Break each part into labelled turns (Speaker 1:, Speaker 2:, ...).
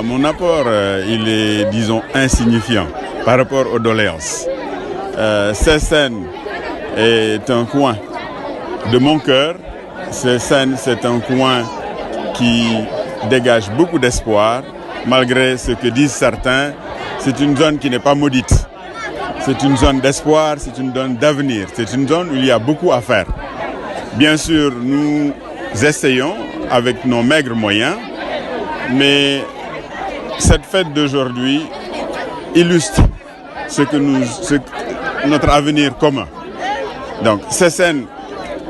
Speaker 1: Mon apport, il est, disons, insignifiant par rapport aux doléances. Sessène est un coin de mon cœur. Sessène, c'est un coin qui dégage beaucoup d'espoir, malgré ce que disent certains. C'est une zone qui n'est pas maudite. C'est une zone d'espoir, c'est une zone d'avenir. C'est une zone où il y a beaucoup à faire. Bien sûr, nous essayons avec nos maigres moyens, mais cette fête d'aujourd'hui illustre notre avenir commun. Donc, Sessène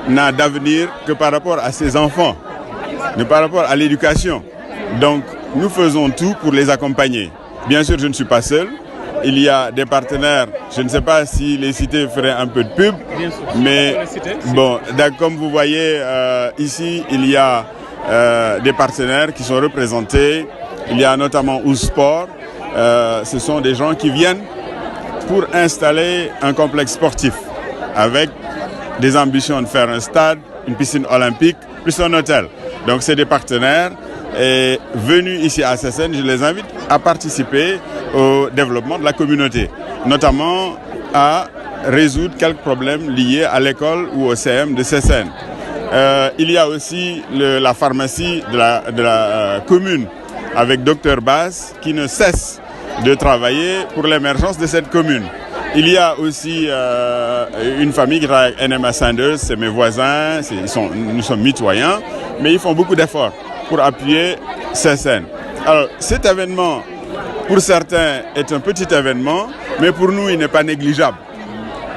Speaker 1: n'a d'avenir que par rapport à ses enfants, par rapport à l'éducation. Donc, nous faisons tout pour les accompagner. Bien sûr, je ne suis pas seul. Il y a des partenaires, je ne sais pas si les cités feraient un peu de pub, mais bon, comme vous voyez ici, il y a des partenaires qui sont représentés. Il y a notamment Ousport. Ce sont des gens qui viennent pour installer un complexe sportif avec des ambitions de faire un stade, une piscine olympique, plus un hôtel. Donc c'est des partenaires. Et venus ici à Sessène, je les invite à participer au développement de la communauté, notamment à résoudre quelques problèmes liés à l'école ou au CM de Sessène. Il y a aussi la pharmacie de la commune avec Dr Bass qui ne cesse de travailler pour l'émergence de cette commune. Il y a aussi une famille qui travaille avec NMA Sanders, c'est mes voisins, nous sommes mitoyens, mais ils font beaucoup d'efforts pour appuyer Sessène. Alors cet événement, pour certains, est un petit événement, mais pour nous, il n'est pas négligeable.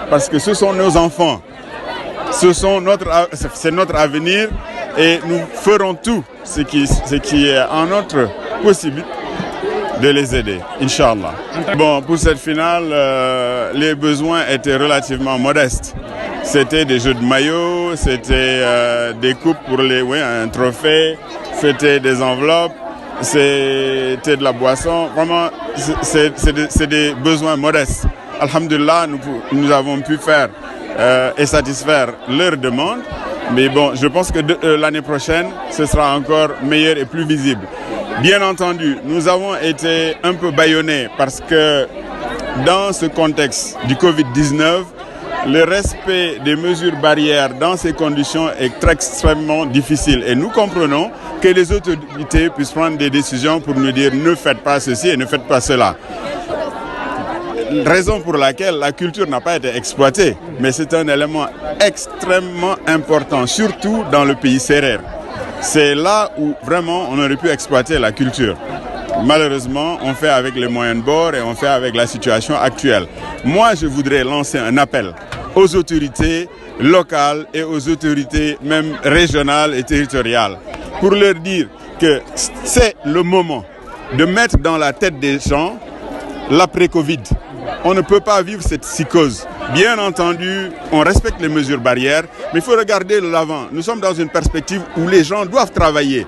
Speaker 1: Parce que ce sont nos enfants, c'est notre avenir et nous ferons tout ce qui est en notre possibilité de les aider, Inch'Allah. Bon, pour cette finale, les besoins étaient relativement modestes. C'était des jeux de maillot, c'était des coupes pour un trophée, c'était des enveloppes, c'était de la boisson. Vraiment, c'est des besoins modestes. Alhamdulillah, nous avons pu faire et satisfaire leurs demandes. Mais bon, je pense que l'année prochaine, ce sera encore meilleur et plus visible. Bien entendu, nous avons été un peu bâillonnés parce que dans ce contexte du Covid-19, le respect des mesures barrières dans ces conditions est extrêmement difficile. Et nous comprenons que les autorités puissent prendre des décisions pour nous dire ne faites pas ceci et ne faites pas cela. Raison pour laquelle la culture n'a pas été exploitée. Mais c'est un élément extrêmement important, surtout dans le pays sérère. C'est là où vraiment on aurait pu exploiter la culture. Malheureusement, on fait avec les moyens de bord et on fait avec la situation actuelle. Moi, je voudrais lancer un appel aux autorités locales et aux autorités même régionales et territoriales pour leur dire que c'est le moment de mettre dans la tête des gens l'après-Covid. On ne peut pas vivre cette psychose. Bien entendu, on respecte les mesures barrières, mais il faut regarder l'avant. Nous sommes dans une perspective où les gens doivent travailler.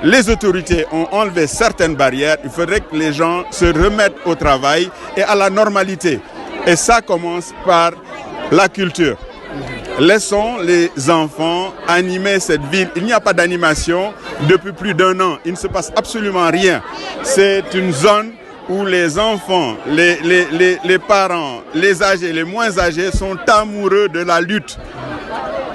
Speaker 1: Les autorités ont enlevé certaines barrières. Il faudrait que les gens se remettent au travail et à la normalité. Et ça commence par la culture. Laissons les enfants animer cette ville. Il n'y a pas d'animation depuis plus d'1 an. Il ne se passe absolument rien. C'est une zone où les enfants, les parents, les âgés, les moins âgés sont amoureux de la lutte.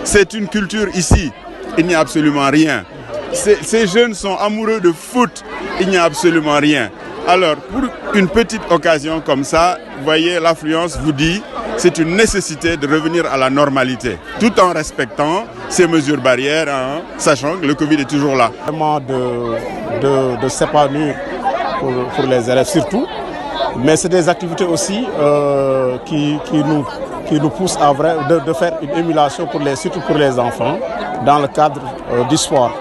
Speaker 1: C'est une culture ici. Il n'y a absolument rien. Ces jeunes sont amoureux de foot. Il n'y a absolument rien. Alors, pour une petite occasion comme ça, vous voyez, l'affluence vous dit c'est une nécessité de revenir à la normalité, tout en respectant ces mesures barrières, sachant que le Covid est toujours là.
Speaker 2: Vraiment de s'épanouir pour les élèves surtout, mais c'est des activités aussi qui nous poussent à de faire une émulation surtout pour les enfants dans le cadre du sport.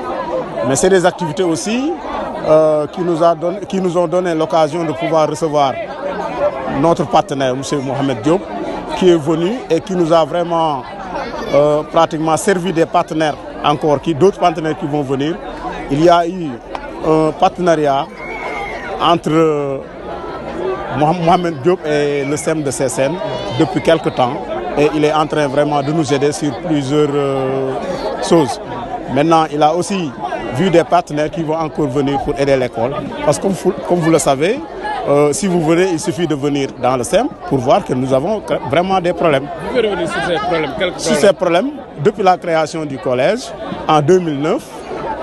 Speaker 2: Mais c'est des activités aussi qui nous ont donné l'occasion de pouvoir recevoir notre partenaire, M. Mohamed Diop, qui est venu et qui nous a vraiment pratiquement servi des partenaires encore, d'autres partenaires qui vont venir. Il y a eu un partenariat entre Mohamed Diop et le CEM de Sessène depuis quelque temps et il est en train vraiment de nous aider sur plusieurs choses. Maintenant, il a aussi vu des partenaires qui vont encore venir pour aider l'école. Parce que comme vous le savez, si vous venez, il suffit de venir dans le SEM pour voir que nous avons vraiment des problèmes.
Speaker 3: Vous pouvez revenir sur ces problèmes? Quels problèmes?
Speaker 2: Sur ces problèmes, depuis la création du collège, en 2009,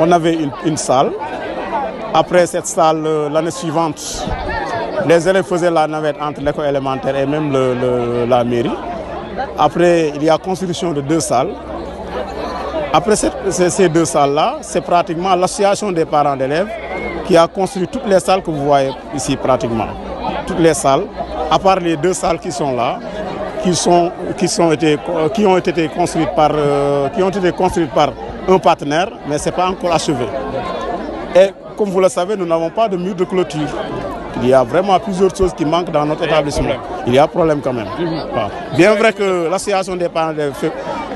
Speaker 2: on avait une salle. Après cette salle, l'année suivante, les élèves faisaient la navette entre l'école élémentaire et même la mairie. Après, il y a construction de 2 salles. Après ces 2 salles-là, c'est pratiquement l'association des parents d'élèves qui a construit toutes les salles que vous voyez ici pratiquement. Toutes les salles, à part les 2 salles qui sont là, qui ont été construites par un partenaire, mais ce n'est pas encore achevé. Et comme vous le savez, nous n'avons pas de mur de clôture. Il y a vraiment plusieurs choses qui manquent dans notre établissement. Il y a problème quand même. Bien vrai que l'association des parents d'élèves,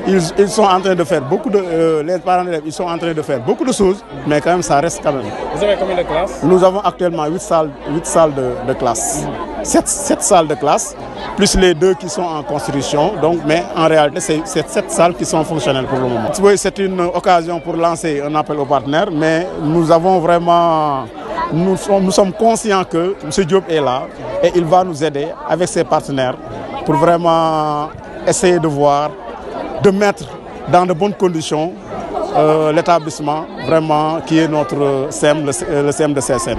Speaker 2: ils sont en train de faire beaucoup de... les parents d'élèves, ils sont en train de faire beaucoup de choses, mais quand même, ça reste quand même.
Speaker 3: Vous avez combien de classes?
Speaker 2: Nous avons actuellement 8 salles de classe. 7 salles de classe, plus les 2 qui sont en construction. Donc, mais en réalité, c'est 7 salles qui sont fonctionnelles pour le moment. Oui, c'est une occasion pour lancer un appel aux partenaires, mais nous avons vraiment... Nous sommes conscients que M. Diop est là et il va nous aider avec ses partenaires pour vraiment essayer de voir, de mettre dans de bonnes conditions l'établissement vraiment qui est notre SEM, le SEM de CSN.